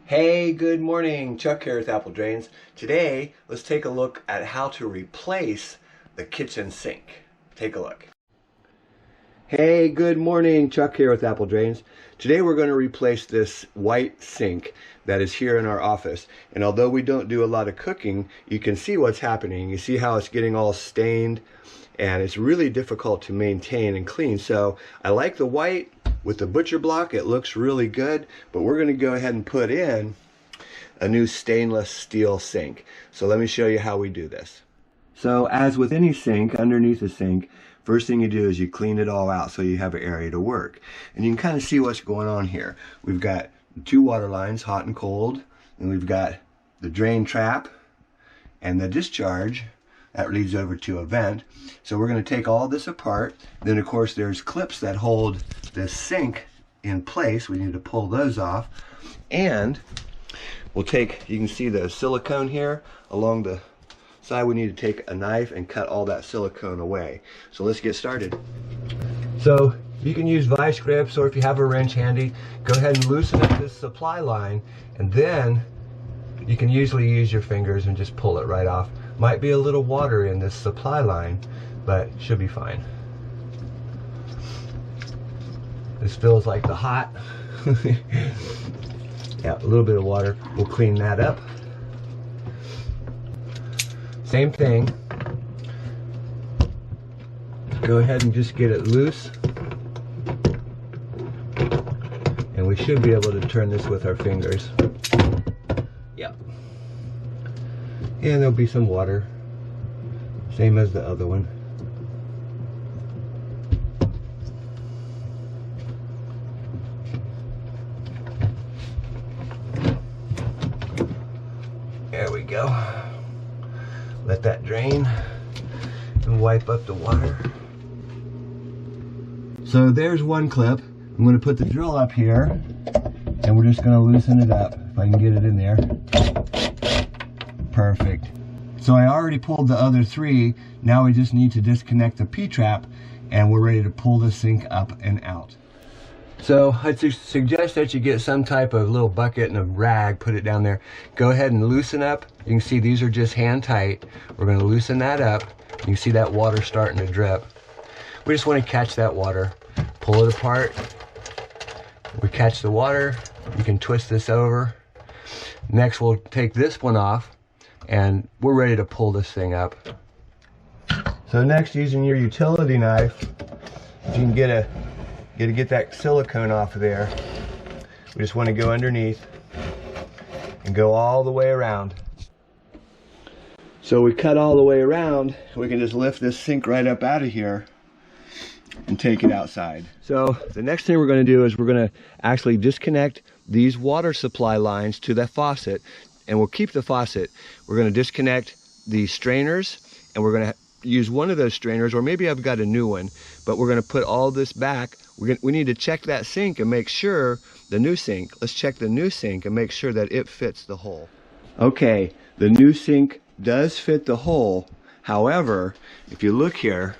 Hey, good morning. Chuck here with Apple Drains. Today, let's take a look at how to replace the kitchen sink. Take a look. Hey, good morning. Chuck here with Apple Drains. Today we're going to replace this white sink that is here in our office. And although we don't do a lot of cooking, you can see what's happening. You see how it's getting all stained, and it's really difficult to maintain and clean. So I like the white. With the butcher block, it looks really good, but we're going to go ahead and put in a new stainless steel sink. So let me show you how we do this. So as with any sink, underneath the sink, first thing you do is you clean it all out so you have an area to work. And you can kind of see what's going on here. We've got two water lines, hot and cold, and we've got the drain trap and the discharge that leads over to a vent. So we're going to take all this apart. Then of course there's clips that hold the sink in place. We need to pull those off. And we'll take, you can see the silicone here along the side. We need to take a knife and cut all that silicone away. So let's get started. So you can use vice grips, or if you have a wrench handy, go ahead and loosen up this supply line, and then you can usually use your fingers and just pull it right off. Might be a little water in this supply line, but should be fine. This feels like the hot. Yeah, a little bit of water. We'll clean that up. Same thing. Go ahead and just get it loose. And we should be able to turn this with our fingers. Yep. And there'll be some water, same as the other one. There we go. Let that drain and wipe up the water. So there's one clip. I'm going to put the drill up here, and we're just going to loosen it up, if I can get it in there. Perfect. So I already pulled the other three. Now we just need to disconnect the P-trap, and we're ready to pull the sink up and out. So I'd suggest that you get some type of little bucket and a rag, put it down there. Go ahead and loosen up. You can see these are just hand tight. We're going to loosen that up. You can see that water starting to drip. We just want to catch that water. Pull it apart. We catch the water. You can twist this over. Next we'll take this one off, and we're ready to pull this thing up. So next, using your utility knife, if you can get that silicone off of there, we just want to go underneath and go all the way around. So we cut all the way around. We can just lift this sink right up out of here and take it outside. So the next thing we're going to do is we're going to actually disconnect these water supply lines to the faucet, and we'll keep the faucet. We're going to disconnect the strainers, and we're going to use one of those strainers, or maybe I've got a new one, but we're going to put all this back. We need to check that sink and make sure, the new sink, let's check the new sink and make sure that it fits the hole. Okay, the new sink does fit the hole. However, if you look here,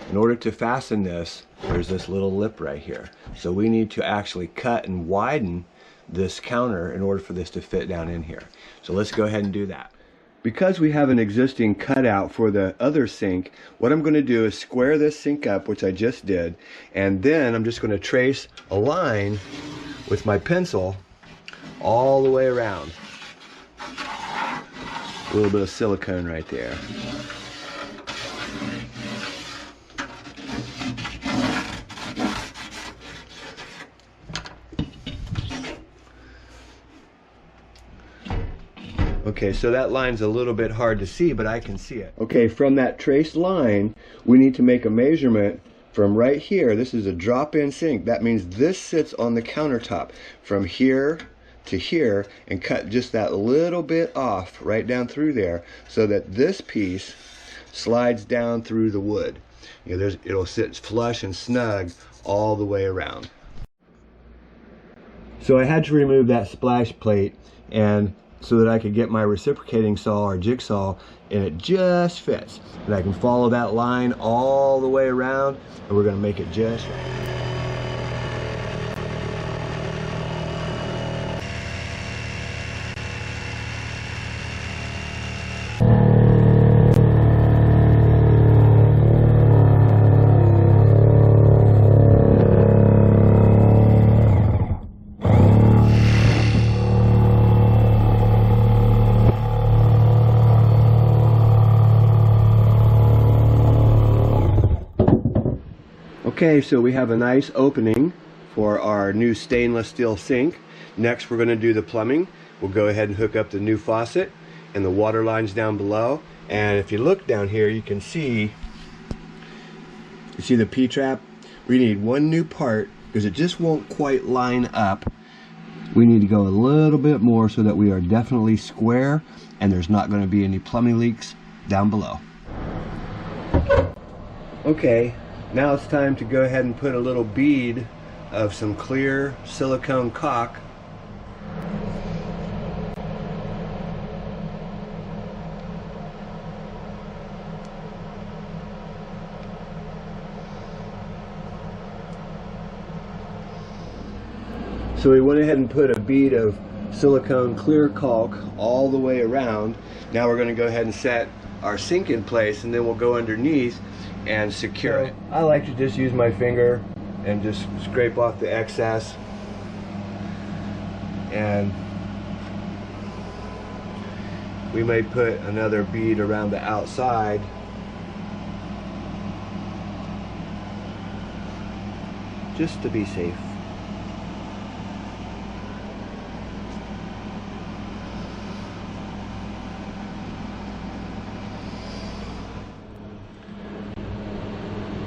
in order to fasten this, there's this little lip right here. So we need to actually cut and widen this counter in order for this to fit down in here. So let's go ahead and do that. Because we have an existing cutout for the other sink, what I'm going to do is square this sink up, which I just did, and then I'm just going to trace a line with my pencil all the way around. A little bit of silicone right there. Okay, so that line's a little bit hard to see, but I can see it. Okay, from that traced line, we need to make a measurement from right here. This is a drop-in sink. That means this sits on the countertop from here to here, and cut just that little bit off right down through there so that this piece slides down through the wood. You know, it'll sit flush and snug all the way around. So I had to remove that splash plate, and so that I could get my reciprocating saw or jigsaw, and it just fits. And I can follow that line all the way around, and we're going to make it just right. Okay, so we have a nice opening for our new stainless steel sink. Next we're going to do the plumbing. We'll go ahead and hook up the new faucet and the water lines down below. And if you look down here, you can see, the P-trap? We need one new part because it just won't quite line up. We need to go a little bit more so that we are definitely square and there's not going to be any plumbing leaks down below. Okay, now it's time to go ahead and put a little bead of some clear silicone caulk So we went ahead and put a bead of silicone clear caulk all the way around. Now we're going to go ahead and set our sink in place, and then we'll go underneath and secure it. I like to just use my finger and just scrape off the excess. And we may put another bead around the outside. Just to be safe.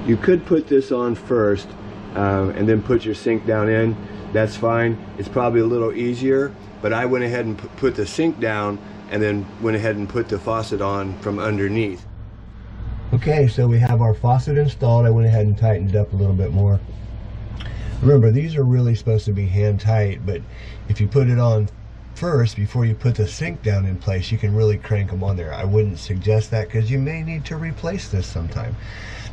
You could put this on first and then put your sink down in. That's fine. It's probably a little easier, but I went ahead and put the sink down and then went ahead and put the faucet on from underneath. Okay, so we have our faucet installed. I went ahead and tightened it up a little bit more. Remember, these are really supposed to be hand tight, but if you put it on first before you put the sink down in place, you can really crank them on there. I wouldn't suggest that because you may need to replace this sometime.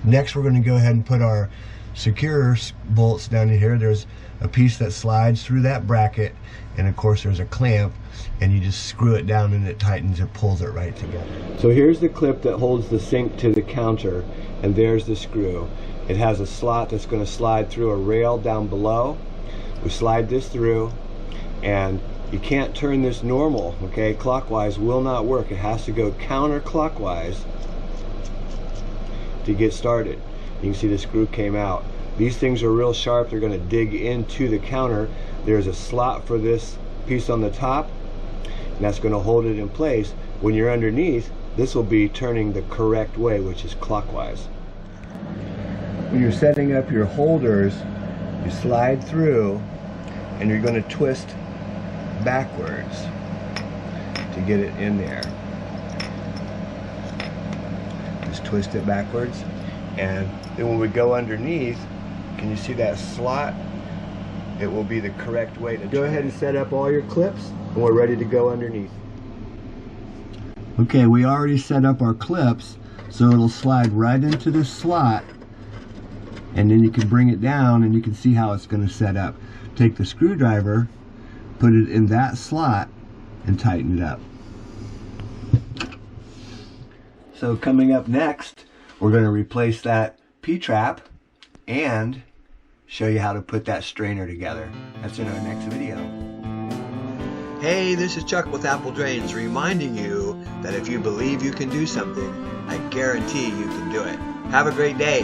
Next, we're going to go ahead and put our secure bolts down in here. There's a piece that slides through that bracket, and of course there's a clamp, and you just screw it down and it tightens or pulls it right together. So here's the clip that holds the sink to the counter, and there's the screw. It has a slot that's going to slide through a rail down below. We slide this through, and you can't turn this normal, okay? Clockwise will not work. It has to go counterclockwise to get started. You can see the screw came out. These things are real sharp. They're going to dig into the counter. There's a slot for this piece on the top, and that's going to hold it in place. When you're underneath, this will be turning the correct way, which is clockwise. When you're setting up your holders, you slide through and you're going to twist backwards to get it in there. Just twist it backwards, and then when we go underneath, can you see that slot? It will be the correct way to go ahead and set up all your clips, and we're ready to go underneath. Okay, we already set up our clips, so it'll slide right into this slot, and then you can bring it down and you can see how it's going to set up. Take the screwdriver, put it in that slot, and tighten it up. So coming up next, we're going to replace that P-trap and show you how to put that strainer together. That's in our next video. Hey, this is Chuck with Apple Drains, reminding you that if you believe you can do something, I guarantee you can do it. Have a great day.